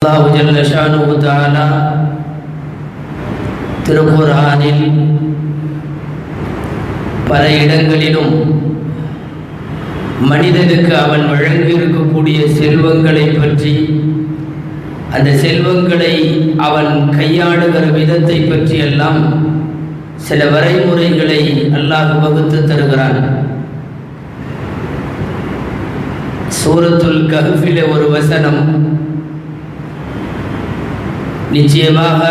அல்லாஹ் ஜல்ல ஷானுஹு தஆலா திருக்குர்ஆனில் பல இடங்களிலும் மனிதனுக்கு அவன் வழங்கியிருக்கக்கூடிய செல்வங்களை பற்றி, அந்த செல்வங்களை அவன் கையாளுகிற விதத்தை பற்றி எல்லாம் சில வரைமுறைகளை அல்லாஹ் வகுத்து தருகிறான். சூரத்துல் கஹ்ஃபிலே ஒரு வசனம் நிச்சயமாக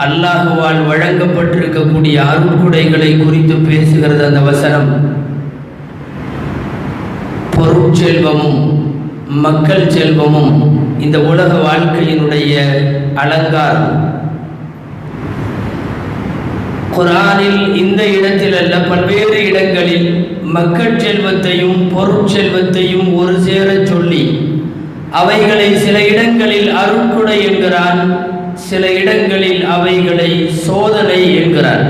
அல்லாஹுவால் வழங்கப்பட்டிருக்கக்கூடிய அருட்கொடைகளை குறித்து பேசுகிறது. அந்த வசனம் பொருட்செல்வமும் மக்கள் செல்வமும் இந்த உலக வாழ்க்கையினுடைய அலங்காரம். குர்ஆனில் இந்த இடத்தில் அல்ல, பல்வேறு இடங்களில் மக்கள் செல்வத்தையும் பொருட்செல்வத்தையும் ஒரு சேர சொல்லி அவைகளை சில இடங்களில் அருட்கொடை என்கிறான், சில இடங்களில் அவைகளை சோதனை என்கிறார்.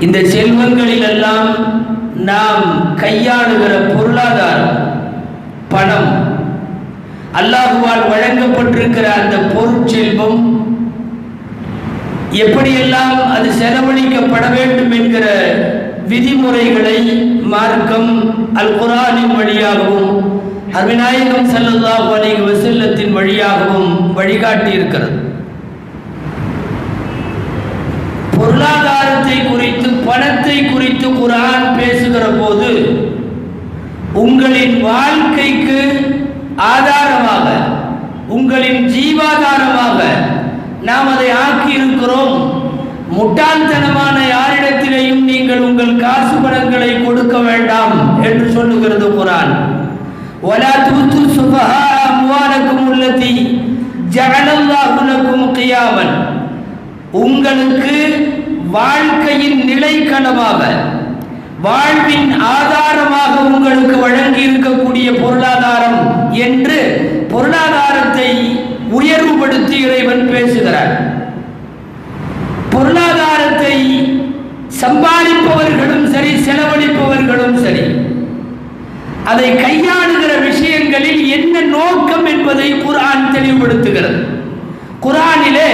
இந்த செல்வங்களில் எல்லாம் நாம் கையாளுகிற பொருளாதாரம், பணம், அல்லாஹுவால் வழங்கப்பட்டிருக்கிற அந்த பொருட்செல்வம் எப்படியெல்லாம் அது செலவழிக்கப்பட வேண்டும் என்கிற விதிமுறைகளை மார்க்கம் அல் குர்ஆனின் வழியாகவும் அருமைநாயகம் ஸல்லல்லாஹு அலைஹி வஸல்லத்தின் வழியாகவும் வழிகாட்டி இருக்கிறது. பொருளாதாரத்தை குறித்து, பணத்தை குறித்து குர்ஆன் பேசுகிற போது உங்களின் வாழ்க்கைக்கு ஆதாரமாக, உங்களின் ஜீவாதாரமாக நாம் அதை ஆக்கி இருக்கிறோம். முட்டாள்தனமான யாரிடத்திலேயும் நீங்கள் உங்கள் காசு பணங்களை கொடுக்க வேண்டாம் என்று சொல்லுகிறது குர்ஆன். وَلَا تُؤْتُوا السُّفَهَاءَ أَمْوَالَكُمُ الَّتِي جَعَلَ اللَّهُ لَكُمْ قِيَامًا. உங்களுக்கு வாழ்க்கையின் நிலைக்களமாக, வாழ்வின் ஆதாரமாக உங்களுக்கு வழங்கி இருக்கக்கூடிய பொருளாதாரம் என்று பொருளாதாரத்தை உயர்வுபடுத்தி இறைவன் பேசுகிறார். பொருளாதாரத்தை சம்பாதிப்பவர்களும் சரி, செலவழிப்பவர்களும் சரி, அதை கையாளுகிற விஷயங்களில் என்ன நோக்கம் என்பதை குர்ஆன் தெளிவுபடுத்துகிறது. குர்ஆனிலே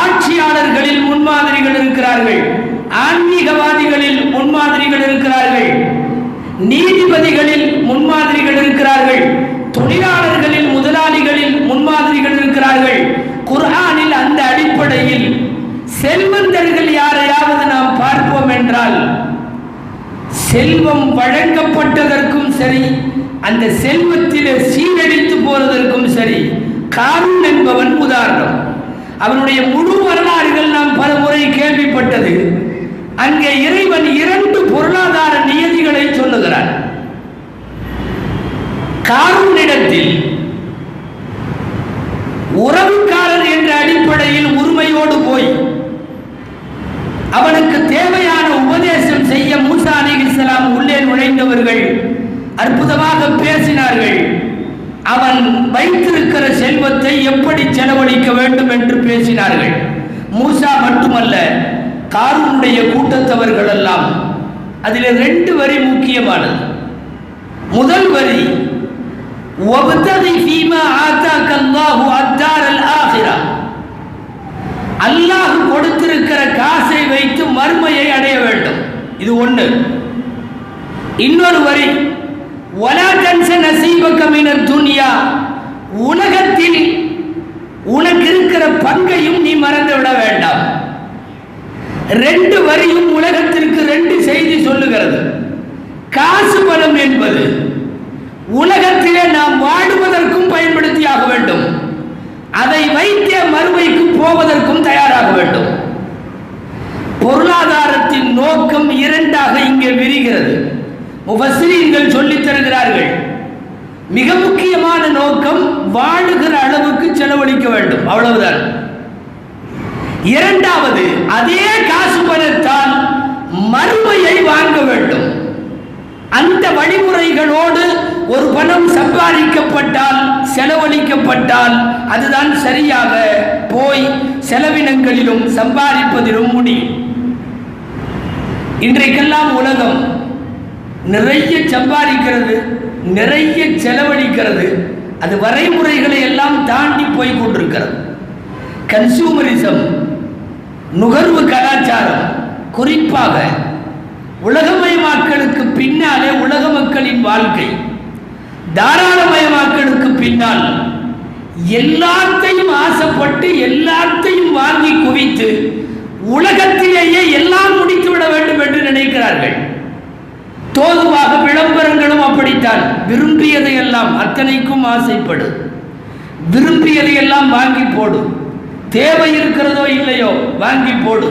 ஆட்சியாளர்களில் முன்மாதிரிகள் இருக்கிறார்கள், ஆன்மீகவாதிகளில் முன்மாதிரிகள் இருக்கிறார்கள், நீதிபதிகளில் முன்மாதிரிகள் இருக்கிறார்கள், தொழிலாளர்களில், முதலாளிகளில் முன்மாதிரிகள் இருக்கிறார்கள். குர்ஆனில் அந்த அடிப்படையில் செல்வந்தர்கள் யாரையாவது நாம் பார்ப்போம் என்றால், செல்வம் வழங்கப்பட்டதற்கும் சரி, அந்த செல்வத்திலே சீரழித்து போறதற்கும் சரி, காரூன் என்பவன் உதாரணம். அவனுடைய முழு வரலாறுகள் நாம் பல முறை கேள்விப்பட்டது. அங்கே இறைவன் இரண்டு பொருளாதார நியதிகளை சொல்லுகிறான். காரூனிடத்தில் உறவுக்காரர் என்ற அடிப்படையில் உரிமையோடு போய் அவனுக்கு தேவையான உபதேசம் செய்ய மூசா அலைஹிஸ்ஸலாம் உள்ளே நுழைந்தவர்கள் அற்புதமாக பேசினார்கள். அவன் வைத்திருக்கிற செல்வத்தை எப்படி செலவழிக்க வேண்டும் என்று பேசினார்கள். மூசா மட்டுமல்ல, காரூனுடைய கூட்டத்தவர்கள் எல்லாம். அதில் 2 வரி முக்கியமானது. முதல் வரி, வப்தகி ஃபீமா ஆதாக அல்லாஹு அத்தாரல் ஆகிரா. அல்லாஹ் கொடுத்திருக்கிற காசை வைத்து மறுமையை அடைய வேண்டும். இது ஒன்று. இன்னொரு வரி, வலா தன்ஸ நஸீபக மினத் துன்யா. உலகத்தில் உனக்கு இருக்கிற பங்கையும் நீ மறந்து விட வேண்டாம். 2 வரியும் உலகத்திற்கு 2 செய்தி சொல்லுகிறது. காசு பணம் என்பது உலகத்திலே நாம் வாடுவதற்கும் பயன்படுத்தி ஆக வேண்டும், அதை வைத்தே மறுமைக்கு போவதற்கும் தயாராக வேண்டும். பொருளாதாரத்தின் நோக்கம் 2ஆக இங்கே விரிகிறது. முஃபஸ்ஸிரீன்கள் சொல்லித் தருகிறார்கள், மிக முக்கியமான நோக்கம் வாழுகிற அளவுக்கு செலவழிக்க வேண்டும், அவ்வளவுதான். 2வது, அதே காசு பணத்தால் மறுமையை வாங்க வேண்டும். அந்த வழிமுறைகளோடு ஒரு பணம் சம்பாதிக்கப்பட்டால், செலவழிக்கப்பட்டால், அதுதான் சரியாக போய் செலவினங்களிலும் சம்பாதிப்பதிலும் முடியும். இன்றைக்கெல்லாம் உலகம் நிறைய சம்பாதிக்கிறது, நிறைய செலவழிக்கிறது. அது வரைமுறைகளை எல்லாம் தாண்டி போய் கொண்டிருக்கிறது. கன்சூமரிசம், நுகர்வு கலாச்சாரம், குறிப்பாக உலகமயமாக்கலுக்கு பின்னாலே உலக மக்களின் வாழ்க்கை, தாராளமயமாக்கலுக்கு பின்னால் எல்லாத்தையும் ஆசைப்பட்டு எல்லாத்தையும் வாங்கி குவித்து உலகத்திலேயே எல்லாம் முடித்துவிட வேண்டும் என்று நினைக்கிறார்கள். தோதுவாக விளம்பரங்களும் அப்படித்தான். விரும்பியதையெல்லாம் அத்தனைக்கும் ஆசைப்படு, விரும்பியதையெல்லாம் வாங்கி போடு, தேவை இருக்கிறதோ இல்லையோ வாங்கி போடு,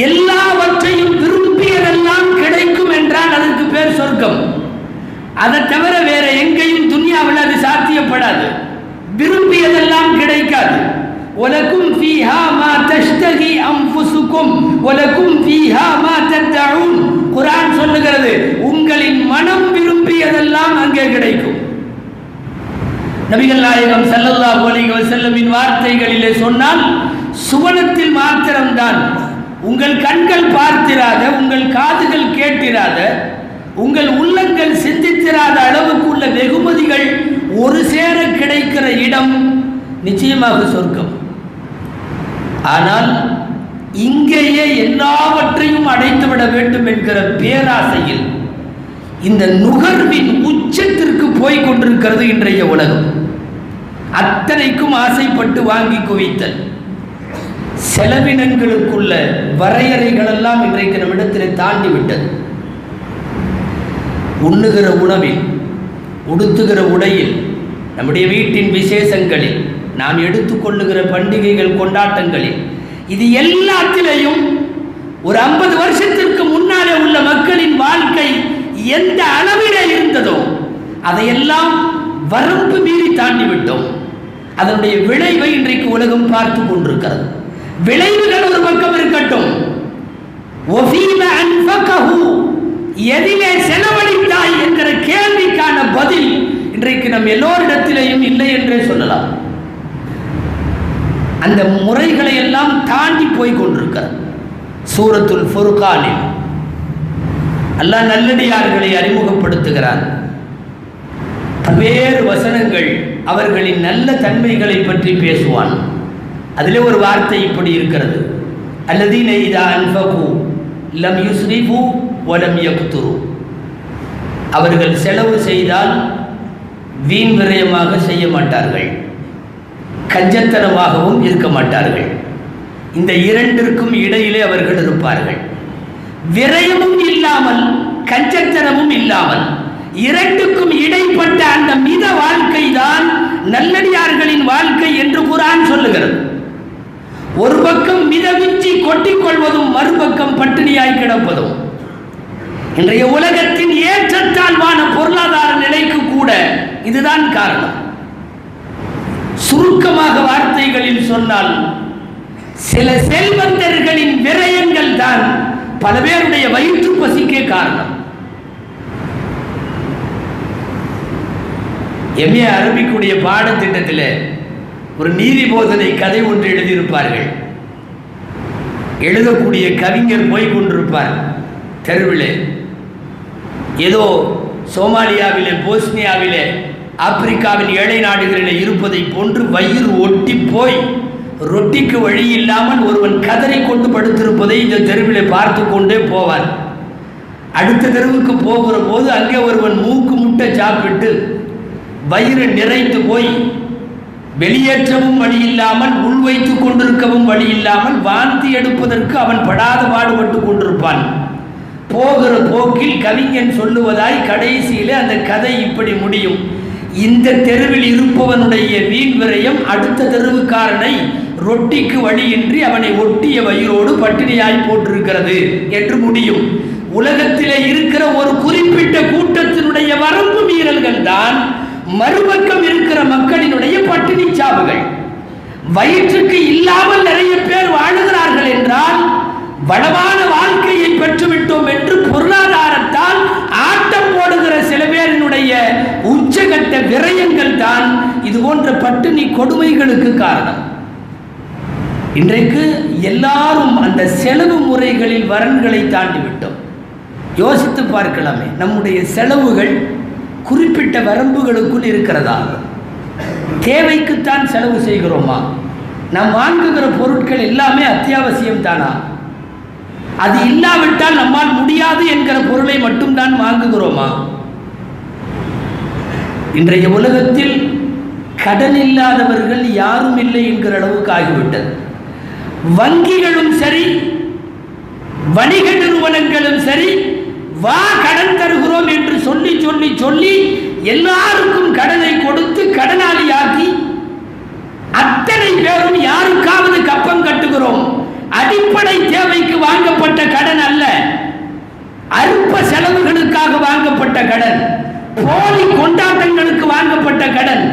எல்லாவற்றையும் விரும்பியதெல்லாம் கிடைக்கும் என்றால் அதற்கு பேர் சொர்க்கம். அதை தவிர வேற எங்கேயும் துன்யாவில் அது சாத்தியப்படாது. விரும்பியதெல்லாம் கிடைக்காது. வலக்கும் ஃபீஹா மா தஷ்தஹி அன்ஃபுசுக்கும் வலக்கும் ஃபீஹா மா தத்அஊன். குர்ஆன் சொல்லுகிறது, உங்களின் மனம் விரும்பியதெல்லாம் அங்கே கிடைக்கும். நபிகள் நாயகம் ஸல்லல்லாஹு அலைஹி வஸல்லமின் வார்த்தைகளிலே சொன்னால், சுவனத்தில் மாத்திரம்தான் உங்கள் கண்கள் பார்த்திராத, உங்கள் காதுகள் கேட்டிராத, உங்கள் உள்ளங்கள் சிந்தித்திராத அளவுக்கு உள்ள வெகுமதிகள் ஒரு சேர கிடைக்கிற இடம் நிச்சயமாக சொர்க்கம். ஆனால் இங்கேயே எல்லாவற்றையும் அடைத்துவிட வேண்டும் என்கிற பேராசையில் இந்த நுகர்வின் உச்சத்திற்கு போய் கொண்டிருக்கிறது இன்றைய உலகம். அத்தனைக்கும் ஆசைப்பட்டு வாங்கி குவித்தல். செலவினங்களுக்குள்ள வரையறைகள் எல்லாம் இன்றைக்கு நம்மிடத்தில் தாண்டி விட்டது. உண்ணுகிற உணவில், உடுத்துகிற உடையில், நம்முடைய வீட்டின் விசேஷங்களில், நாம் எடுத்துக்கொள்ளுகிற பண்டிகைகள் கொண்டாட்டங்களில், இது எல்லாத்திலையும் ஒரு 50 வருஷத்திற்கு முன்னாலே உள்ள மக்களின் வாழ்க்கை எந்த அளவிலே இருந்ததோ அதையெல்லாம் வரம்பு மீறி தாண்டிவிட்டோம். அதனுடைய விளைவை இன்றைக்கு உலகம் பார்த்து கொண்டிருக்கிறது. விளைவுகள் ஒரு பக்கம் இருக்கட்டும், எதிலே செலவழித்தாய் என்கிற கேள்விக்கான பதில் இன்றைக்கு நம் எல்லோரிடத்திலேயும் இல்லை என்றே சொல்லலாம். அந்த முறைகளை எல்லாம் தாண்டி போய் கொண்டிருக்கிறது. சூரத்துல் ஃபுர்கானில் அல்லாஹ் நல்லடியார்களை அறிமுகப்படுத்துகிறார். பல்வேறு வசனங்கள் அவர்களின் நல்ல தன்மைகளை பற்றி பேசுவான். அதிலே ஒரு வார்த்தை இப்படி இருக்கிறது, அல்லதீன இதா அன்ஃபகு லம் யுஸ்ரிஃபு வலம் யக்துரு. அவர்கள் செலவு செய்தால் வீண் விரயமாக செய்ய மாட்டார்கள், கஞ்சத்தனமாகவும் இருக்க மாட்டார்கள். இந்த இரண்டிற்கும் இடையிலே அவர்கள் இருப்பார்கள். விரயமும் இல்லாமல் கஞ்சத்தனமும் இல்லாமல் இரண்டுக்கும் இடைப்பட்ட அந்த மித வாழ்க்கை தான் நல்லடியார்களின் வாழ்க்கை என்று குர்ஆன் சொல்லுகிறது. ஒரு பக்கம் மிதமிஞ்சி கொட்டிக்கொள்வதும் மறுபக்கம் பட்டினியாய் கிடப்பதும். இன்றைய உலகத்தின் ஏற்றத்தாழ்வான பொருளாதார நிலைக்கு கூட இதுதான் காரணம். சுருக்கமாக வார்த்தைகளில் சொன்னால், சில செல்வந்தர்களின் விரயங்கள் தான் பல பேருடைய வயிற்று பசிக்கே காரணம். எம்ஏ அரபிக்குடைய பாடத்திட்டத்தில் ஒரு நீதி போதனை கதை ஒன்று எழுதியிருப்பார்கள். எழுதக்கூடிய கவிஞர் போய் கொண்டிருப்பார் தெருவிலே. ஏதோ சோமாலியாவிலே, போஸ்னியாவிலே, ஆப்பிரிக்காவின் ஏழை நாடுகளிலே இருப்பதை போன்று வயிறு ஒட்டி போய் ரொட்டிக்கு வழி இல்லாமல் ஒருவன் கதறி கொண்டு படுத்திருப்பதை இந்த தெருவிலே பார்த்து கொண்டே போவார். அடுத்த தெருவுக்கு போகிற போது அங்கே ஒருவன் மூக்கு முட்டை சாப்பிட்டு வயிறு நிறைத்து போய் வெளியேற்றவும் வழி இல்லாமல், உள் வைத்துக் கொண்டிருக்கவும் வழி இல்லாமல், வாந்தி எடுப்பதற்கு அவன் படாத பாடுபட்டு கொண்டிருப்பான். போகிற போக்கில் கவிஞன் சொல்லுவதாய் கடைசியிலே அந்த கதை இப்படி முடியும்: இந்த தெருவில் இருப்பவனுடைய வீண் விரயம் அடுத்த தெருவுக்காரனை ரொட்டிக்கு வழியின்றி அவனை ஒட்டிய வயிறோடு பட்டினியாய் போட்டிருக்கிறது என்று முடியும். உலகத்திலே இருக்கிற ஒரு குறிப்பிட்ட கூட்டத்தினுடைய வரம்பு மீறல்கள் தான் மறுபக்கம் இருக்கிற மக்களினுடைய பட்டினி சாவுகள். வயிற்றுக்கு இல்லாமல் நிறைய பேர் வாழுகிறார்கள் என்றால் வளமான வாழ்க்கையை பெற்றுவிட்டோம் என்று பொருளாதாரத்தால் ஆட்டம் போடுகிற சில பேரினுடைய உச்சகட்ட விரயங்கள் தான் இது போன்ற பட்டினி கொடுமைகளுக்கு காரணம். இன்றைக்கு எல்லாரும் அந்த செலவு முறைகளில் வரன்களை தாண்டி விட்டோம். யோசித்து பார்க்கலாமே, நம்முடைய செலவுகள் குறிப்பிட்ட வரம்புகளுக்குள் இருக்கிறதா? தேவைக்குத்தான் செலவு செய்கிறோமா? நாம் வாங்குகிற பொருட்கள் எல்லாமே அத்தியாவசியம் தானா? அது இல்லாவிட்டால் நம்மால் முடியாது என்கிற பொருளை மட்டும்தான் வாங்குகிறோமா? இன்றைய உலகத்தில் கடன் இல்லாதவர்கள் யாரும் இல்லை என்கிற அளவுக்கு ஆகிவிட்டது. வங்கிகளும் சரி, வணிக நிறுவனங்களும் சரி, வா கடன் தருகிறோம் என்று சொல்லி சொல்லி சொல்லி எல்லாருக்கும் கடனை கொடுத்து கடனாளியாக்கி அத்தனை பேரும் யாருக்காவது கப்பம் கட்டுகிறோம். அடிப்படை தேவைக்கு வாங்கப்பட்ட கடன் அல்ல, அற்ப செலவுகளுக்காக வாங்கப்பட்ட கடன், போலி கொண்டாட்டங்களுக்கு வாங்கப்பட்ட கடன்.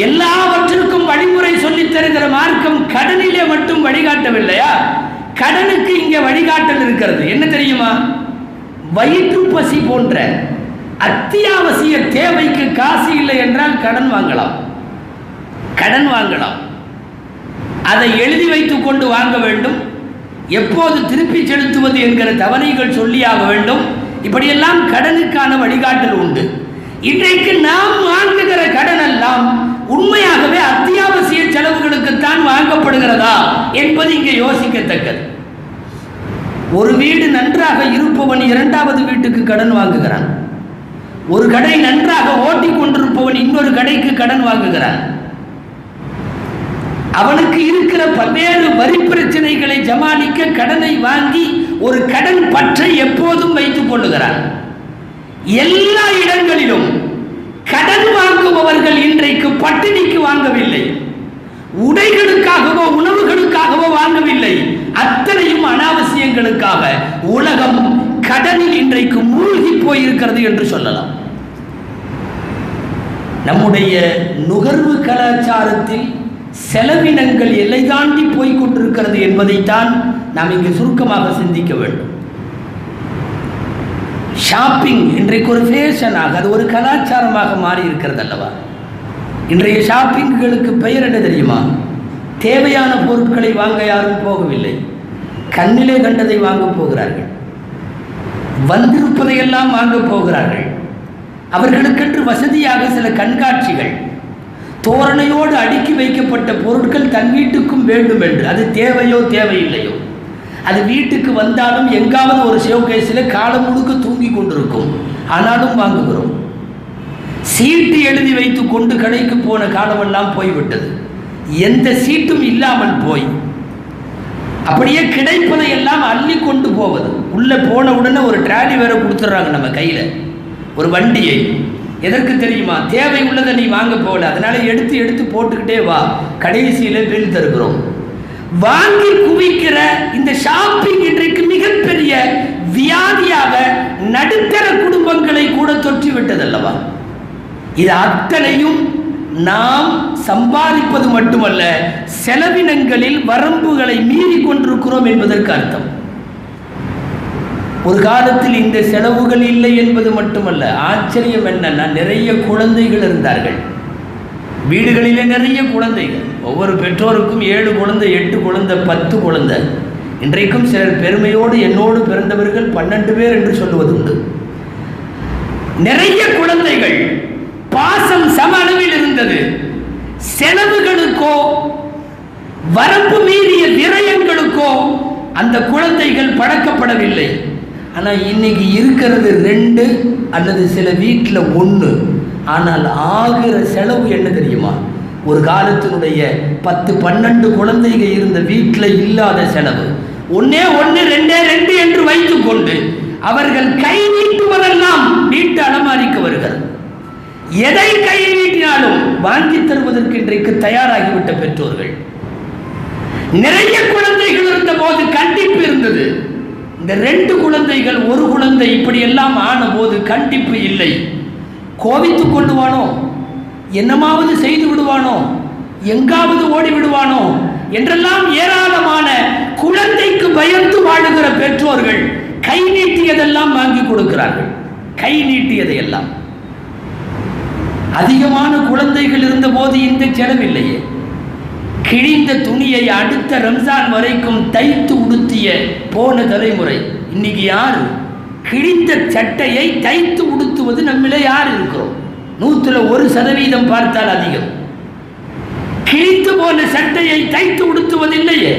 எல்லாவற்றிற்கும் வழிமுறை சொல்லித் தருகிற மார்க்கம் கடனிலே மட்டும் வழிகாட்டவில்லையா? கடனுக்கு இங்கே வழிகாட்டல் இருக்கிறது. என்ன தெரியுமா? வயிற்று பசி போன்ற அத்தியாவசிய தேவைக்கு காசு இல்லை என்றால் கடன் வாங்கலாம். கடன் வாங்கலாம். அதை எழுதி வைத்துக் கொண்டு வாங்க வேண்டும். எப்போது திருப்பி செலுத்துவது என்கிற தவணைகள் சொல்லியாக வேண்டும். இப்படியெல்லாம் கடனுக்கான வழிகாட்டல் உண்டு. இன்றைக்கு நாம் வாங்குகிற கடன் எல்லாம் உண்மையாகவே அத்தியாவசிய செலவுகளுக்குத்தான் வாங்கப்படுகிறதா என்பது இங்கே யோசிக்கத்தக்கது. ஒரு வீடு நன்றாக இருப்பவன் இரண்டாவது வீட்டுக்கு கடன் வாங்குகிறான். ஒரு கடை நன்றாக ஓட்டிக் கொண்டிருப்பவன் இன்னொரு கடைக்கு கடன் வாங்குகிறான். அவனுக்கு இருக்கிற பல்வேறு வரி பிரச்சனைகளை சமாளிக்க கடனை வாங்கி ஒரு கடன் பற்றை எப்போதும் வைத்துக் கொள்ளுகிறான். எல்லா இடங்களிலும் கடன் வாங்குபவர்கள் இன்றைக்கு பட்டினிக்கு வாங்கவில்லை, உடைகளுக்காகவோ உணவுகளுக்காகவோ வாங்கவில்லை, அத்தனையும் அனாவசியங்களுக்காக. உலகம் கடனில் இன்றைக்கு மூழ்கி போயிருக்கிறது என்று சொல்லலாம். நம்முடைய நுகர்வு கலாச்சாரத்தில் செலவினங்கள் எல்லை தாண்டி போய்கொண்டிருக்கிறது என்பதைத்தான் நாம் இங்கு சுருக்கமாக சிந்திக்க வேண்டும். ஷாப்பிங் இன்றைக்கு ஒரு ஃபேஷனாக, அது ஒரு கலாச்சாரமாக மாறி இருக்கிறது அல்லவா? இன்றைய ஷாப்பிங்களுக்கு பெயர் என்ன தெரியுமா? தேவையான பொருட்களை வாங்க யாரும் போகவில்லை, கண்ணிலே கண்டதை வாங்க போகிறார்கள், வந்திருப்பதையெல்லாம் வாங்க போகிறார்கள். அவர்களுக்கென்று வசதியாக சில கண்காட்சிகள், தோரணையோடு அடுக்கி வைக்கப்பட்ட பொருட்கள் தன் வீட்டுக்கும் வேண்டும் என்று. அது தேவையோ தேவையில்லையோ, அது வீட்டுக்கு வந்தாலும் எங்காவது ஒரு ஷோகேஸில் காலம் முழுக்க தூங்கி கொண்டிருக்கும், ஆனாலும் வாங்குகிறோம். சீட்டு எழுதி வைத்து கொண்டு கடைக்கு போன காலமெல்லாம் போய்விட்டது. எந்த சீட்டும் இல்லாமல் போய் அப்படியே கிடைப்பதை எல்லாம் அள்ளி கொண்டு போவது. உள்ளே போன உடனே ஒரு ட்ராலி வேற கொடுத்துட்றாங்க நம்ம கையில், ஒரு வண்டியை. எதற்கு தெரியுமா? தேவை உள்ளதை நீ வாங்க போகல, அதனால எடுத்து எடுத்து போட்டுக்கிட்டே வா, கடைசியில் பில் தருகிறோம். வாங்கி குவிக்கிற இந்த ஷாப்பிங் இன்றைக்கு மிகப்பெரிய வியாதியாக நடுத்தர குடும்பங்களை கூட தொற்றி விட்டதல்லவா? இது அத்தனையும் நாம் சம்பாதிப்பது மட்டுமல்ல, செலவினங்களில் வரம்புகளை மீறி கொண்டிருக்கிறோம் என்பதற்கு அர்த்தம். ஒரு காலத்தில் இந்த செலவுகள் இல்லை என்பது மட்டுமல்ல, ஆச்சரியம் என்னன்னா, நிறைய குழந்தைகள் இருந்தார்கள் வீடுகளிலே, நிறைய குழந்தைகள். ஒவ்வொரு பெற்றோருக்கும் 7 குழந்தை, 8 குழந்தை, 10 குழந்தை. இன்றைக்கும் சிலர் பெருமையோடு என்னோடு பிறந்தவர்கள் 12 பேர் என்று சொல்லுவது உண்டு. நிறைய குழந்தைகள், பாசம் சம அளவில் இருந்தது. செலவுகளுக்கோ வரம்பு மீறிய விரயங்களுக்கோ அந்த குழந்தைகள் பழக்கப்படவில்லை. ஆனால் இன்னைக்கு இருக்கிறது 2 அல்லது சில வீட்டில் 1. ஆனால் ஆகிற செலவு என்ன தெரியுமா? ஒரு காலத்தினுடைய 10-12 குழந்தைகள் இருந்த வீட்டில் இல்லாத செலவு 1 1 2 2 என்று வைத்துக் கொண்டு அவர்கள் கை நீட்டுவதெல்லாம் வீட்டு அலமாரிக்கு வருகிறது. எதை கை நீட்டினாலும் வாங்கி தருவதற்கு இன்றைக்கு தயாராகிவிட்ட பெற்றோர்கள். நிறைய குழந்தைகள் இருந்த போது கண்டிப்பு இருந்தது. இந்த 2 குழந்தைகள், 1 குழந்தை இப்படி எல்லாம் ஆன போது கண்டிப்பு இல்லை. கோபித்துக் கொள்ளுவானோ, என்னமாவது செய்து விடுவானோ, எங்காவது ஓடி விடுவானோ என்றெல்லாம் ஏராளமான குழந்தைக்கு பயந்து வாழுகிற பெற்றோர்கள் கை நீட்டியதெல்லாம் வாங்கி கொடுக்கிறார்கள். கை நீட்டியதையெல்லாம். அதிகமான குழந்தைகள் இருந்த போது இந்த செலவில்லையே. கிழிந்த துணியை அடுத்த ரம்ஜான் வரைக்கும் தைத்து உடுத்திய போன தலைமுறை இன்னைக்கு யாரு? கிழிந்த சட்டையை தைத்து உடுத்துவது உடுத்துவது நம்மளே யார் இருக்கிறோம்? 100% பார்த்தால் அதிகம். கிழித்து போன சட்டையை தைத்து உடுத்துவதில்லையே.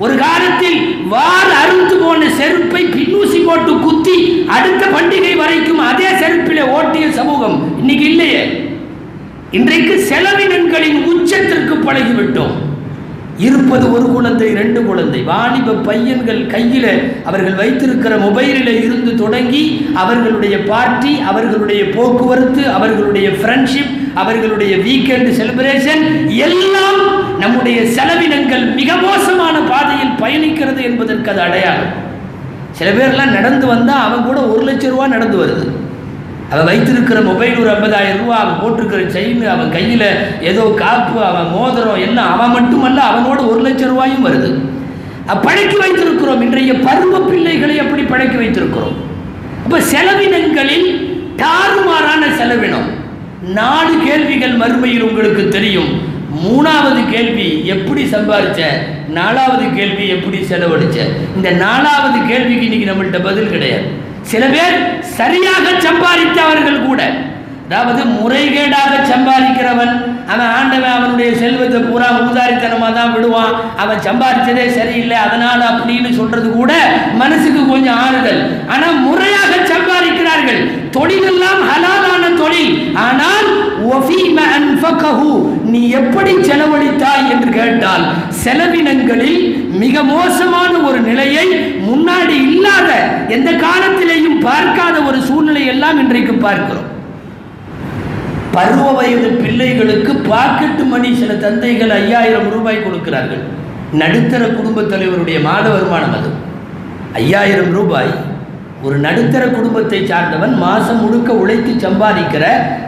ஒரு காலத்தில் வார் அறுத்து போன செருப்பை பின்னூசி போட்டு குத்தி அடுத்த பண்டிகை வரைக்கும் அதே செருப்பிலே ஓட்டிய சமூகம் இன்னைக்கு இல்லையே. இன்றைக்கு செலவினங்களின் உச்சத்திற்கு பழகிவிட்டோம். இருப்பது ஒரு குழந்தை, 2 குழந்தை, வாலிப பையன்கள் கையில் அவர்கள் வைத்திருக்கிற மொபைலில் இருந்து தொடங்கி அவர்களுடைய பார்ட்டி, அவர்களுடைய போக்குவரத்து, அவர்களுடைய ஃப்ரெண்ட்ஷிப், அவர்களுடைய வீக்கெண்ட் செலிப்ரேஷன் எல்லாம் நம்முடைய செலவினங்கள் மிக மோசமான பாதையில் பயணிக்கிறது என்பதற்கு அது அடையாளம். சில பேர்லாம் நடந்து வந்தால் அவன் கூட 1 லட்சம் ரூபா நடந்து வருது. அவன் வைத்திருக்கிற மொபைல் ஒரு 50,000 ரூபா, அவன் போட்டிருக்கிற செயின், அவன் கையில் ஏதோ காப்பு, அவன் மோதிரம் எல்லாம் அவன் மட்டுமல்ல, அவனோட 1 லட்சம் ரூபாயும் வருது. பழக்கி வைத்திருக்கிறோம். இன்றைய பருவ பிள்ளைகளை அப்படி பழக்கி வைத்திருக்கிறோம். அப்போ செலவினங்களில் தாறுமாறான செலவினம். 4 கேள்விகள் மறுமையில் உங்களுக்கு தெரியும். 3வது கேள்வி எப்படி சம்பாதிச்ச, 4வது கேள்வி எப்படி செலவழிச்ச. இந்த 4வது கேள்விக்கு இன்னைக்கு நம்மள்கிட்ட பதில் கிடையாது. சில பேர் சரியாக சம்பாதித்தவர்கள் கூட, அதாவது முறைகேடாக சம்பாதிக்கிறவன் அவன் ஆண்டவன் அவனுடைய செல்வத்தை பூரா உதாரித்தனமாக தான் விடுவான், அவன் சம்பாதிச்சதே சரியில்லை அதனால் அப்படின்னு சொல்றது கூட மனசுக்கு கொஞ்சம் ஆறுதல். ஆனால் முறையாக சம்பாதிக்கிறார்கள். தொழிலெல்லாம் ஹலாலான தொழில். ஆனால் நீ எப்படி செலவழித்தாய் என்று கேட்டால் செலவினங்களில் மிக மோசமான ஒரு நிலையை, முன்னாடி இல்லாத எந்த காலத்திலேயும் பார்க்காத ஒரு சூழ்நிலை எல்லாம் இன்றைக்கு பார்க்கிறோம். பருவ வயது பிள்ளைகளுக்கு பாக்கெட்டு மணி சில தந்தைகள் 5000 ரூபாய் கொடுக்கிறார்கள். நடுத்தர குடும்ப தலைவருடைய மாத வருமானம் அது 5000 ரூபாய். ஒரு நடுத்தர குடும்பத்தை சார்ந்தவன் மாதம் முழுக்க உழைத்து சம்பாதிக்கிற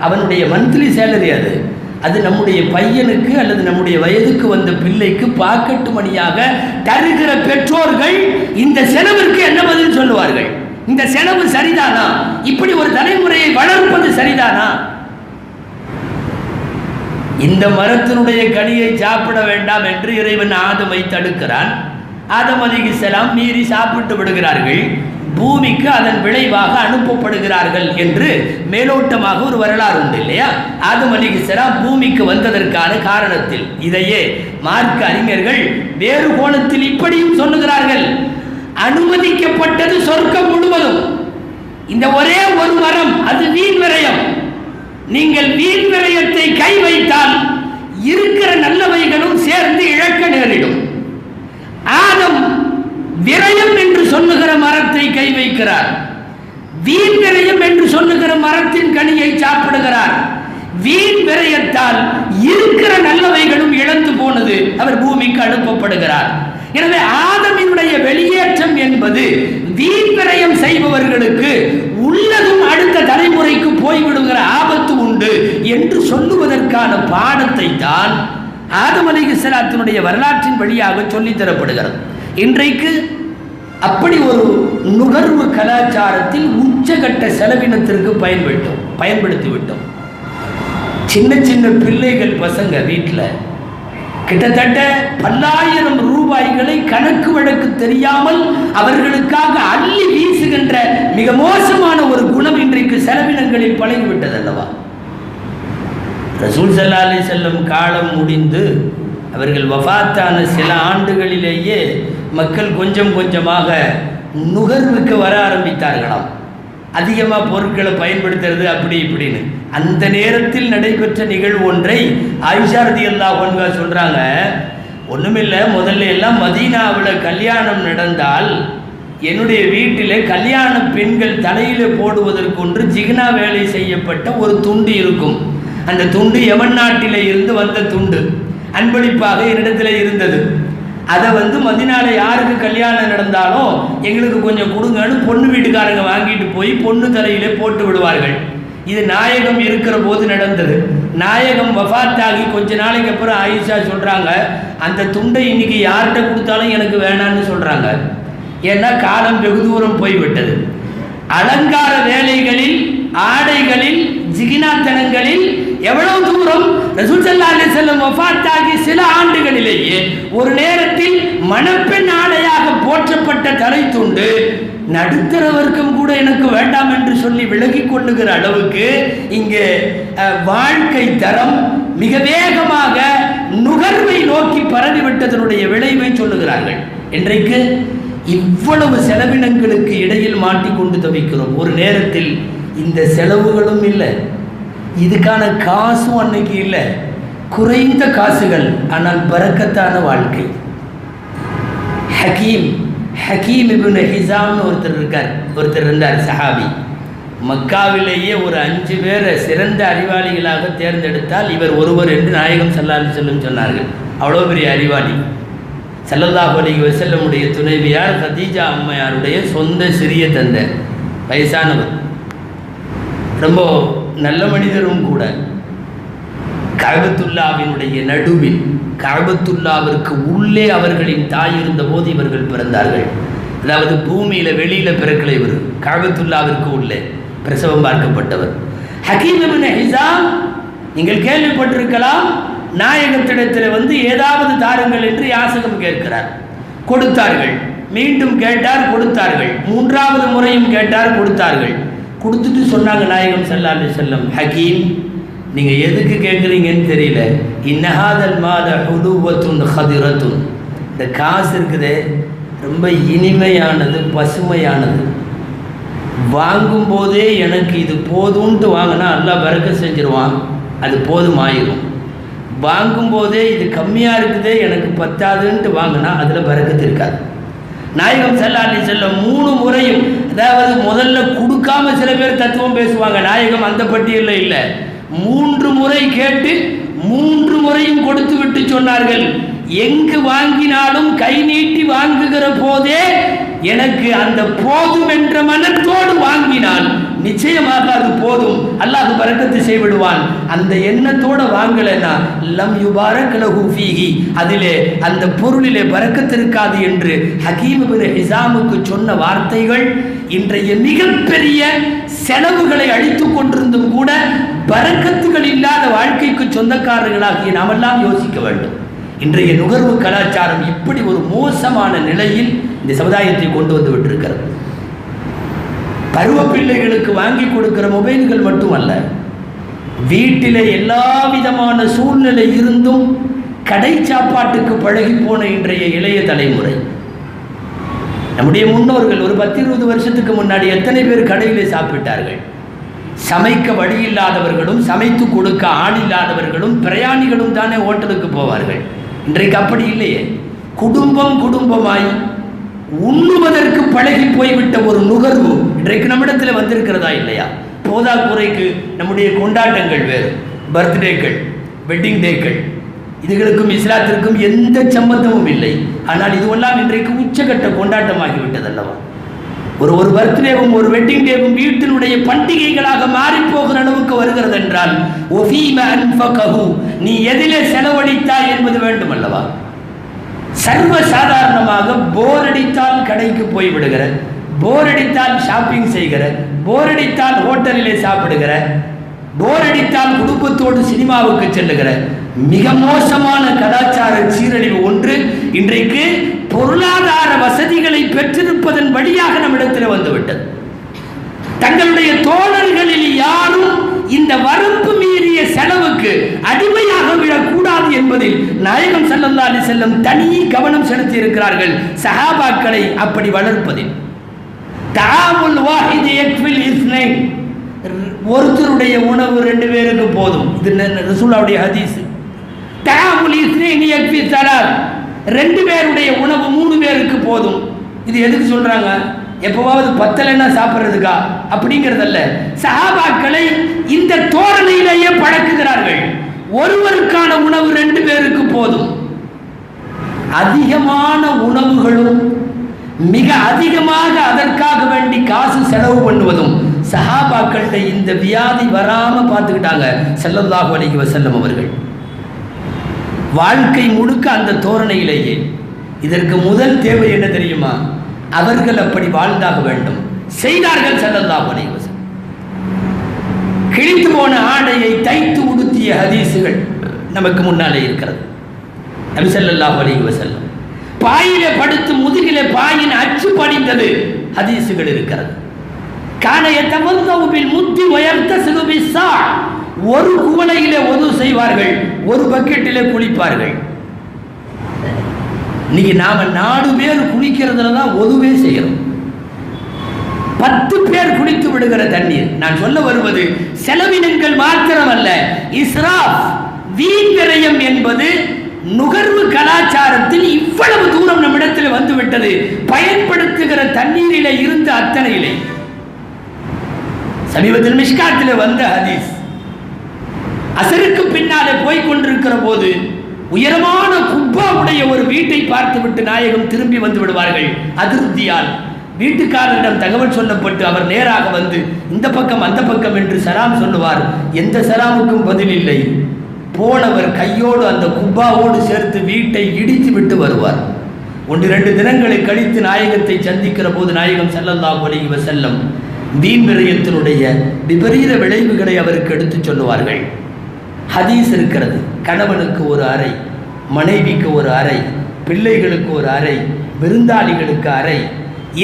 அவனுடைய மந்த்லி சேலரி அது. அது நம்முடைய பையனுக்கு அல்லது நம்முடைய வயதுக்கு வந்த பிள்ளைக்கு பாக்கெட்டு மணியாக தருகிற பெற்றோர்கள் இந்த செலவிற்கு என்ன பதில் சொல்லுவார்கள்? இந்த செலவு சரிதானா? இப்படி ஒரு தலைமுறையை வளர்ப்பது சரிதானா? இந்த மரத்தினுடைய கனியை சாப்பிட வேண்டாம் என்று இறைவன் ஆதமை தடுக்கிறான். ஆதம் அலைஹிஸ்ஸலாம் மீறி சாப்பிட்டு விடுகிறார்கள். பூமிக்கு அதன் விளைவாக அனுப்பப்படுகிறார்கள் என்று மேலோட்டமாக ஒரு வரலாறு உண்டு இல்லையா? ஆதம் அலைஹிஸ்ஸலாம் பூமிக்கு வந்ததற்கான காரணத்தில் இதையே மார்க்க அறிஞர்கள் வேறு கோணத்தில் இப்படியும் சொல்லுகிறார்கள். அனுமதிக்கப்பட்டது சொர்க்கம் முழுவதும். இந்த ஒரே ஒரு மரம், அது வீண் விரயம். நீங்கள் வீண் விரயத்தை கை வைத்தால் இருக்கிற நல்லவைகளும் சேர்ந்து இழக்க நேரிடும். ஆதம் விரயம் என்று சொல்லுகிற மரத்தை கை வைக்கிறார். வீண் விரயம் என்று சொல்லுகிற மரத்தின் கனியை சாப்பிடுகிறார். வீண் விரயத்தால் இருக்கிற நல்லவைகளும் இழந்து போனது. அவர் பூமிக்கு அனுப்பப்படுகிறார். எனவே ஆதமினுடைய வெளியேற்றம் என்பது வீண் விரயம் செய்பவர்களுக்கு உள்ளதும் அடுத்த தலைமுறைக்கு போய்விடுகிற ஆபத்து உண்டு என்று சொல்லுவதற்கான பாடத்தை தான் ஆதம் அலைஹிஸ்ஸலாத்தினுடைய வரலாற்றின் வழியாக சொல்லித் தரப்படுகிறது. இன்றைக்கு அப்படி ஒரு நுகர்வு கலாச்சாரத்தில் உச்சகட்ட செலவினத்திற்கு பயன்படுத்திவிட்டோம். சின்ன சின்ன பிள்ளைகள் பசங்க வீட்டில் கிட்டத்தட்ட பல்லாயிரம் ரூபாய்களை கணக்கு வழக்கு தெரியாமல் அவர்களுக்காக அள்ளி வீசுகின்ற மிக மோசமான ஒரு குணம் இன்றைக்கு செலவினங்களில் பழகிவிட்டது அல்லவா? ரசூல் ஸல்லல்லாஹு அலைஹி வஸல்லம் காலம் முடிந்து அவர்கள் வஃபாத்தான சில ஆண்டுகளிலேயே மக்கள் கொஞ்சம் கொஞ்சமாக நுகர்வுக்கு வர ஆரம்பித்தார்களாம். அதிகமாக பொருட்களை பயன்படுத்துறது அப்படி இப்படின்னு. அந்த நேரத்தில் நடைபெற்ற நிகழ்வு ஒன்றை ஆயிஷா ரலியல்லாஹு அன்ஹா சொல்கிறாங்க. ஒன்றுமில்லை, முதல்ல எல்லாம் மதீனாவில் கல்யாணம் நடந்தால் என்னுடைய வீட்டில் கல்யாண பெண்கள் தலையில் போடுவதற்கொன்று ஜிக்னா வேலை செய்யப்பட்ட ஒரு துண்டு இருக்கும். அந்த துண்டு யமன் நாட்டில் இருந்து வந்த துண்டு, அன்பளிப்பாக என்னிடத்தில் இருந்தது. அதை மதினால யாருக்கு கல்யாணம் நடந்தாலும் எங்களுக்கு கொஞ்சம் கொடுங்கன்னு பொண்ணு வீட்டுக்காரங்க வாங்கிட்டு போய் பொண்ணு தலையிலே போட்டு விடுவார்கள். இது நாயகம் இருக்கிற போது நடந்தது. நாயகம் வஃபாத்தாகி கொஞ்ச நாளைக்கு அப்புறம் ஆயிஷா சொல்கிறாங்க, அந்த துண்டை இன்னைக்கு யார்கிட்ட கொடுத்தாலும் எனக்கு வேணான்னு சொல்கிறாங்க. ஏன்னா காலம் வெகு தூரம் போய்விட்டது. அலங்கார வேலைகளில், ஆடைகளில், ஜிகினாத்தனங்களில் எவ்வளவு தூரம் ரசூல் ஸல்லல்லாஹு அலைஹி வஸல்லம் வஃபாத்தாகி சில ஆண்டுகளிலேயே ஒரு நேரத்தில் மணப்பெண் ஆடையாக போற்றப்பட்ட தலைத்துண்டு நடுத்தர வர்க்கம் கூட எனக்கு வேண்டாம் என்று சொல்லி விலகி கொள்ளுகிற அளவுக்கு இங்கே வாழ்க்கை தரம் மிக வேகமாக நுகர்வை நோக்கி பரவிவிட்டதனுடைய விளைவை சொல்லுகிறார்கள். இன்றைக்கு இவ்வளவு செலவினங்களுக்கு இடையில் மாட்டிக்கொண்டு தவிக்கிறோம். ஒரு நேரத்தில் இந்த செலவுகளும் இல்லை, இதுக்கான காசும் அன்னைக்கு இல்லை, குறைந்த காசுகள், ஆனால் பரக்கத்தான வாழ்க்கை. ஹக்கீம் இப்னு ஹிசாம்னு ஒருத்தர் இருந்தார், சஹாபி. மக்காவிலேயே ஒரு 5 பேரை சிறந்த அறிவாளிகளாக தேர்ந்தெடுத்தால் இவர் ஒருவர் என்று நாயகம் ஸல்லல்லாஹு அலைஹி வஸல்லம் சொன்னார்கள். அவ்வளோ பெரிய அறிவாளி. ஸல்லல்லாஹு அலைஹி வஸல்லமுடைய துணைவியார் கதீஜா அம்மையாருடைய சொந்த சிறிய தந்தை, வயசானவர், ரொம்ப நல்ல மனிதரும் கூட. கஅபத்துல்லாவினுடைய நடுவில், கஅபத்துல்லாவிற்கு உள்ளே அவர்களின் தாய் இருந்த போது இவர்கள் பிறந்தார்கள். அதாவது பூமியில வெளியில பிறக்கலை, இவர் கஅபத்துல்லாவிற்கு உள்ளே பிரசவம் பார்க்கப்பட்டவர். ஹக்கீம் இப்னு ஹிசாம், நீங்கள் கேள்விப்பட்டிருக்கலாம், நாயகத்திடத்தில் ஏதாவது தாருங்கள் என்று யாசகம் கேட்கிறார். கொடுத்தார்கள். மீண்டும் கேட்டார், கொடுத்தார்கள். 3வது முறையும் கேட்டார், கொடுத்தார்கள். கொடுத்துட்டு சொன்னாங்க நாயகம் ஸல்லல்லாஹு அலைஹி வஸல்லம், ஹக்கீம், நீங்கள் எதுக்கு கேட்குறீங்கன்னு தெரியல, இன்னஹாதல் மாத ஹுதுவத்துன் ஹதிரத்துன், இந்த காசு இருக்குதே ரொம்ப இனிமையானது, பசுமையானது. வாங்கும் போதே எனக்கு இது போதும்ன்ட்டு வாங்கினா அல்லாஹ் பரக்கத் செஞ்சிருவான், அது போதுமாயிரும். வாங்கும் போதே இது கம்மியாக இருக்குதே எனக்கு பத்தாதுன்ட்டு வாங்கினா அதில் பரக்கத்து இருக்காது. நாயகம் ஸல்லல்லாஹு அலைஹி வஸல்லம் 3 முறையும், அதாவது முதல்ல கொடுக்காம சில பேர் தத்துவம் பேசுவாங்க, நாயகம் அந்த பட்டியலில் இல்லை. 3 முறை கேட்டு 3 முறையும் கொடுத்து விட்டு சொன்னார்கள், எங்கு வாங்கினாலும் கை நீட்டி வாங்குகிற போதே எனக்கு அந்த போதும் என்ற மனத்தோடு வாங்கினால் நிச்சயமாக அது போதும், அல்லாஹ் பரக்கத்து செய்விடுவான். அந்த எண்ணத்தோடு வாங்கலைன்னா லம் யுபாரக் லஹு ஃபீஹி, அதிலே அந்த பொருளிலே பரக்கத்து இருக்காது என்று ஹக்கீம் இப்னு ஹிசாமுக்கு சொன்ன வார்த்தைகள் இன்றைய மிகப்பெரிய செலவுகளை அழித்து கொண்டிருந்தும் கூட பரக்கத்துகள் இல்லாத வாழ்க்கைக்கு சொந்தக்காரர்களாகிய நாமெல்லாம் யோசிக்க வேண்டும். இன்றைய நுகர்வு கலாச்சாரம் இப்படி ஒரு மோசமான நிலையில் இந்த சமுதாயத்தை கொண்டு வந்து விட்டிருக்கிறது. பருவ பிள்ளைகளுக்கு வாங்கி கொடுக்கிற மொபைல்கள் மட்டுமல்ல, வீட்டிலே எல்லா விதமான சூழ்நிலை இருந்தும் கடை சாப்பாட்டுக்கு பழகி போன இன்றைய இளைய தலைமுறை. நம்முடைய முன்னோர்கள் ஒரு 10-20 வருஷத்துக்கு முன்னாடி எத்தனை பேர் கடையிலே சாப்பிட்டார்கள்? சமைக்க வழி இல்லாதவர்களும் சமைத்து கொடுக்க ஆள் இல்லாதவர்களும் பிரயாணிகளும் தானே ஹோட்டலுக்கு போவார்கள். இன்றைக்கு அப்படி இல்லையே. குடும்பமாய் உண்ணுவதற்கு பழகி போய்விட்ட ஒரு நுகர்வு இன்றைக்கு நம்மிடத்தில் வந்திருக்கிறதா இல்லையா? போதாக்குறைக்கு நம்முடைய கொண்டாட்டங்கள் வேறு, பர்த்டேக்கள், வெட்டிங் டேக்கள், இதுகளுக்கும் இஸ்லாத்திற்கும் எந்த சம்பந்தமும் இல்லை. ஆனால் இதுவெல்லாம் இன்றைக்கு உச்சகட்ட கொண்டாட்டமாகிவிட்டது அல்லவா? ஒரு பர்த்டேவும் ஒரு வெட்டிங் டேவும் வீட்டினுடைய பண்டிகைகளாக மாறி போகிற அளவுக்கு வருகிறது என்றால் நீ எதிலே செலவழித்தாய் என்பது வேண்டும் அல்லவா? சர்வ சாதாரணமாக போர் அடித்தால் கடைக்கு போய்விடுகிற, போர் அடித்தால் ஷாப்பிங் செய்கிற, போர் அடித்தால் ஹோட்டலிலே சாப்பிடுகிற, போர் அடித்தால் குடும்பத்தோடு சினிமாவுக்கு செல்லுகிற மிக மோசமான கலாச்சார சீரழிவு ஒன்று இன்றைக்கு பொருளாதார வசதிகளை பெற்றிருப்பதன் வழியாக நம்மிடத்தில் வந்துவிட்டது. தங்களுடைய தோழர்களில் யாரும் இந்த வரம்பு மீறிய செலவுக்கு அடிமையாக விடக்கூடாது என்பதில் நாயகம் ஸல்லல்லாஹு அலைஹி வஸல்லம் தனி கவனம் செலுத்தி இருக்கிறார்கள். சஹாபாக்களை அப்படி வளர்ப்பதில் தஆமுல் வாஹித் யக்ஃபில் இஸ்னைன், ஒருத்தருடைய உணவு 2 பேருக்கு போதும். இது ரசூலுல்லாஹ்வுடைய ஹதீஸ். தஆமுல் இஸ்னைன் யக்ஃபி ஸலாத், 2 பேருடைய உணவு 3 பேருக்கு போதும். இது எதுக்கு சொல்றாங்க? எப்பவாவது பத்தலைன்னா சாப்பிட்றதுக்கா அப்படிங்கிறதல்ல. சஹாபாக்களை இந்த தோரணையிலேயே பழக்குகிறார்கள். ஒருவருக்கான உணவு 2 பேருக்கு போதும். அதிகமான உணவுகளும் மிக அதிகமாக அதற்காக வேண்டி காசு செலவு பண்ணுவதும் சஹாபாக்കളുடைய இந்த வியாதி வராம பார்த்துக்கிட்டாங்க ஸல்லல்லாஹு அலைஹி வஸல்லம் அவர்கள். வாழ்க்கை முழுக்க அந்த தோரணையிலேயே. இதற்கு முதல் தேவை என்ன தெரியுமா? அவர்கள் அப்படி வாழ்ந்தாக வேண்டும். செய்தார்கள் ஸல்லல்லாஹு அலைஹி வஸல்லம். கிழித்து போன ஆடையை தைத்து உடுத்திய ஹதீஸுகள் நமக்கு முன்னாலே இருக்கிறது. நபி ஸல்லல்லாஹு அலைஹி வஸல்லம் பாயிலே படுத்து முதுகிலே பாயின் அச்சு படிந்தது ஹதீஸுகள் இருக்கிறது. கான யதவல்லு பில் முத்தி வயக்தஸிலு பிஸ்ஸா, ஒரு குவளையிலே ஒது செய்வார்கள், ஒரு பக்கெட்டிலே குளிப்பார்கள். இன்னைக்கு நாம 4 பேர் குளிக்கிறதுல தான் ஒதுவே செய்யறோம். 10 பேர் குளித்து விடுகிற தண்ணீர். நான் சொல்ல வருவது செலவினங்கள் மாத்திரமல்ல, இஸ்ராஃப் வீண் விரயம் என்பது நுகர்வு கலாச்சாரத்தில் இவ்வளவு தூரம் நம்மிடத்தில் வந்துவிட்டது. பயன்படுத்துகிற தண்ணீரிலே இருந்து அத்தனையிலே. சமீபத்தில் மிஷ்காத்தில் வந்த ஹதீஸ், அசருக்கு பின்னாலே போய் கொண்டிருக்கிற போது உயரமான குப்பா உடைய ஒரு வீட்டை பார்த்துவிட்டு நாயகம் திரும்பி வந்து விடுவார்கள். அதிருப்தியால் வீட்டுக்காரரிடம் தகவல் சொல்லப்பட்டு அவர் நேராக வந்து இந்த பக்கம் அந்த பக்கம் என்று சலாம் சொல்லுவார். எந்த சலாமுக்கும் பதில் இல்லை. போனவர் கையோடு அந்த குப்பாவோடு சேர்த்து வீட்டை இடித்து விட்டு வருவார். 1-2 தினங்களை கழித்து நாயகத்தை சந்திக்கிற போது நாயகம் ஸல்லல்லாஹு அலைஹி வஸல்லம் வீண் விரயத்தினுடைய விபரீத விளைவுகளை அவருக்கு எடுத்து சொல்லுவார்கள். ஹதீஸ் இருக்கிறது. கணவனுக்கு ஒரு அறை, மனைவிக்கு ஒரு அறை, பிள்ளைகளுக்கு ஒரு அறை, விருந்தாளிகளுக்கு அறை,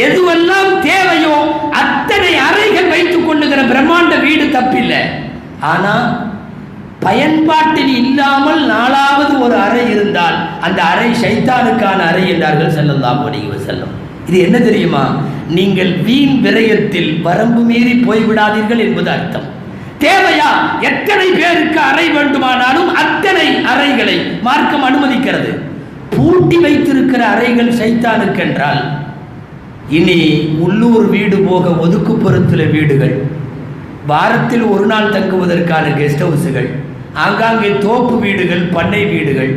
எதுவெல்லாம் தேவையோ அத்தனை அறைகள் வைத்துக் கொள்ளுகிற பிரம்மாண்ட வீடு தப்பில்லை. ஆனா பயன்பாட்டில் இல்லாமல் 4வது ஒரு அறை இருந்தால் அந்த அறை ஷைத்தானுக்கான அறை என்றார்கள் ஸல்லல்லாஹு அலைஹி வஸல்லம். இது என்ன தெரியுமா? நீங்கள் வீண் விரயத்தில் வரம்பு மீறி போய்விடாதீர்கள் என்பது அர்த்தம். தேவையா? எத்தனை பேருக்கு அறை வேண்டுமானாலும் அத்தனை அறைகளை மார்க்கம் அனுமதிக்கிறது. பூட்டி வைத்திருக்கிற அறைகள் ஷைத்தானுக்கு என்றால், இனி உள்ளூர் வீடு போக ஒதுக்குப்புறத்தில் வீடுகள், வாரத்தில் ஒரு நாள் தங்குவதற்கான கெஸ்ட் ஹவுஸுகள், ஆங்காங்கே தோப்பு வீடுகள், பண்ணை வீடுகள்,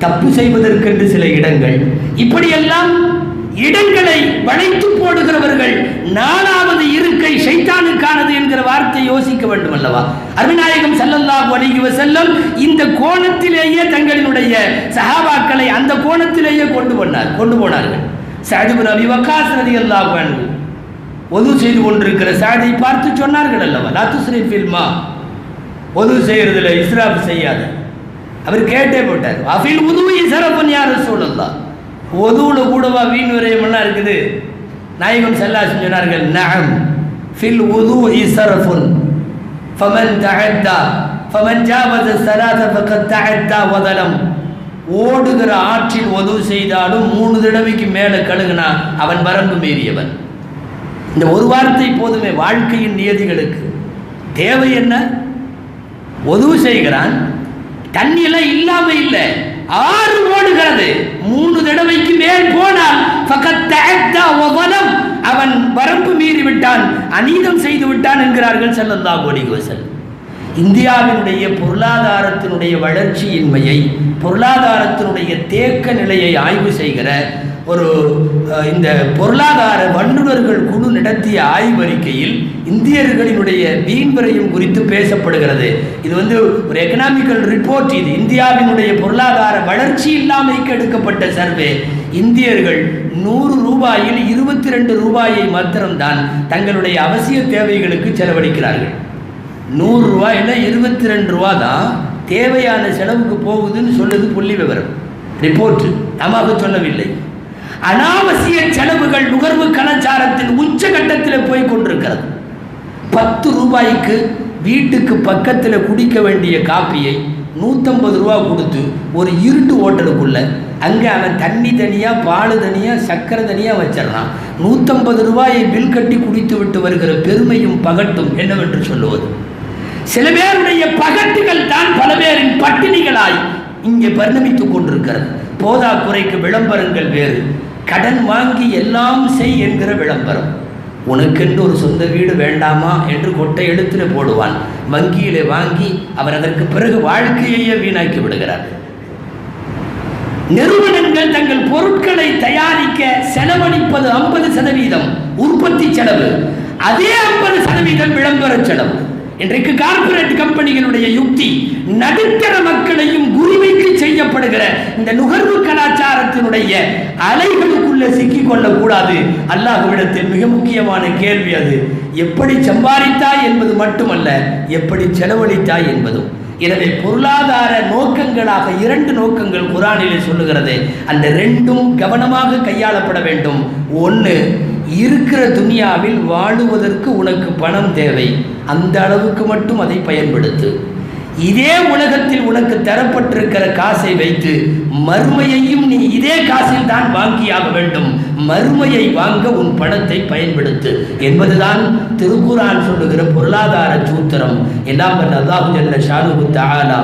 தப்பு செய்வதற்கென்று சில இடங்கள், இப்படியெல்லாம் இடங்களை வளைத்து போடுகிறவர்கள் 4வது இருக்கை ஷைத்தானுக்கானது என்கிற வார்த்தை யோசிக்க வேண்டும் அல்லவா? அருமைநாயகம் ஸல்லல்லாஹு அலைஹி வஸல்லம் இந்த கோணத்திலேயே தங்களினுடைய சஹாபாக்களை அந்த கோணத்திலேயே கொண்டு போனார்கள். சஅத் இப்னு அபி வக்காஸ் ரலியல்லாஹு அன்ஹு ஒது செய்து கொண்டிருக்கிற சஅதை பார்த்து சொன்னார்கள் அல்லவா, லா துஸ்ரிஃப் ஃபில் மா, ஒது செய்யறதுல இஸ்ராஃப் செய்யாத. அவர் கேட்டே போட்டார், அஃபில் உது இஸ்ராஃபுன் யா ரசூலல்லாஹ், ஒதுவுல கூடவா வீண் விரயம்லாம் இருக்குது? நாயகம் ஸல்லல்லாஹு அலைஹி சொன்னார்கள், நஅம் ஃபில் உது இஸ்ராஃபுன் ஃபமன் தஅத்தா ஃபமன் ஜாவஸ ஸலாத ஃபகத் தஅத்தா வதலம். ஓடுகிற ஆற்றில் ஒது செய்தாலும் 3 தடவைக்கு மேலே கழுகுனா அவன் வரம்பு மீறியவன். இந்த ஒரு வார்த்தை போதுமே வாழ்க்கையின் நியதிகளுக்கு. தேவை என்ன? ஒது செய்கிறான், தண்ணியெல்லாம் இல்லாம இல்லை, ஆறு ஓடுகிறது, 3 தடவைக்கு மேல் போனால் அவன் வரம்பு மீறி விட்டான், அநீதம் செய்து விட்டான் என்கிறார்கள் ஸல்லல்லாஹு அலைஹி வஸல்லம். இந்தியாவினுடைய பொருளாதாரத்தினுடைய வளர்ச்சியின்மையை, பொருளாதாரத்தினுடைய தேக்க நிலையை ஆய்வு செய்கிற ஒரு இந்த பொருளாதார வல்லுநர்கள் குழு நடத்திய ஆய்வறிக்கையில் இந்தியர்களினுடைய வீண் விரயம் குறித்து பேசப்படுகிறது. இது ஒரு எக்கனாமிக்கல் ரிப்போர்ட். இது இந்தியாவினுடைய பொருளாதார வளர்ச்சி இல்லாமைக்கு எடுக்கப்பட்ட சர்வே. இந்தியர்கள் 100 ரூபாயில் 22 ரூபாயை மாத்திரம்தான் தங்களுடைய அவசிய தேவைகளுக்கு செலவழிக்கிறார்கள். 100 ரூபாயில் 22 ரூபா தான் தேவையான செலவுக்கு போகுதுன்னு சொல்லுது புள்ளி விவரம் ரிப்போர்ட். நாம சொல்லவில்லை. அனாவசிய செலவுகள் நுகர்வு கலாச்சாரத்தின் உச்சகட்டத்தில் போய் கொண்டிருக்கிறது. 10 ரூபாய்க்கு வீட்டுக்கு பக்கத்தில் குடிக்க வேண்டிய காப்பியை 150 ரூபா கொடுத்து ஒரு இருட்டு ஹோட்டலுக்குள்ள அங்கே அவன் தண்ணி தனியாக, பால் தனியாக, சர்க்கரை தனியாக வச்சிடறான். 150 ரூபாயை பில் கட்டி குடித்து விட்டு வருகிற பெருமையும் பகட்டும் என்னவென்று சொல்லுவது? சில பேருடைய பகட்டுகள் தான் பல பேரின் பட்டினிகளாய் இங்கே பரிணமித்துக் கொண்டிருக்கிறது. போதாக்குறைக்கு விளம்பரங்கள் வேறு. கடன் வாங்கி எல்லாம் செய் என்கிற விளம்பரம். உனக்கென்று ஒரு சொந்த வீடு வேண்டாமா என்று கொட்டை எழுத்துல போடுவான். வங்கியிலே வாங்கி அவர் அதற்கு பிறகு வாழ்க்கையையே வீணாக்கி விடுகிறார். நிறுவனங்கள் தங்கள் பொருட்களை தயாரிக்க செலவழிப்பது 50% உற்பத்தி செலவு, அதே 50% விளம்பர செலவு. இன்றைக்கு கார்ப்பரேட் கம்பெனிகளுடைய யுக்தி நடுத்தர மக்களையும் உரிமைக்கு செய்யப்படுகிற இந்த நுகர்வு கலாச்சாரத்தினுடைய அலைகளுக்குள்ள சிக்கிக் கொள்ளக்கூடாது. அல்லாஹ்விடத்தில் மிக முக்கியமான கேள்வி அது. எப்படி சம்பாதித்தாய் என்பது மட்டுமல்ல, எப்படி செலவழித்தாய் என்பதும். எனவே பொருளாதார நோக்கங்களாக 2 நோக்கங்கள் குர்ஆனிலே சொல்லுகிறது. அந்த 2ம் கவனமாக கையாளப்பட வேண்டும். ஒன்று, இருக்கிற துனியாவில் வாழுவதற்கு உனக்கு பணம் தேவை, அந்த அளவுக்கு மட்டும் அதை பயன்படுத்து. இதே உலகத்தில் உனக்கு தரப்பட்டிருக்கிற காசை வைத்து மறுமையையும் நீ இதே காசில் தான் வாங்கியாக வேண்டும். மறுமையை வாங்க உன் பணத்தை பயன்படுத்து என்பதுதான் திருக்குர்ஆன் சொல்லுகிற பொருளாதார சூத்திரம். எல்லாம் வல்ல அல்லாஹ் ஜல்ல ஷானுஹு தஆலா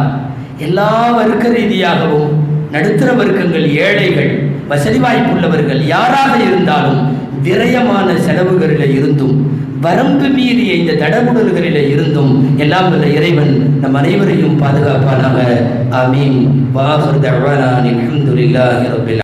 எல்லா வர்க்க ரீதியாகவும் நடுத்தர வர்க்கங்கள், ஏழைகள், வசதி வாய்ப்புள்ளவர்கள் யாராக இருந்தாலும் விரயமான செலவுகளில் இருந்தும் வரம்பு மீறிய இந்த தடபுடல்களில் இருந்தும் எல்லாம் வல்ல இறைவன் நம் அனைவரையும் பாதுகாப்பானாக. ஆமீன். வஆகிரு தஅவானா அல்ஹம்துலில்லாஹி ரப்பில்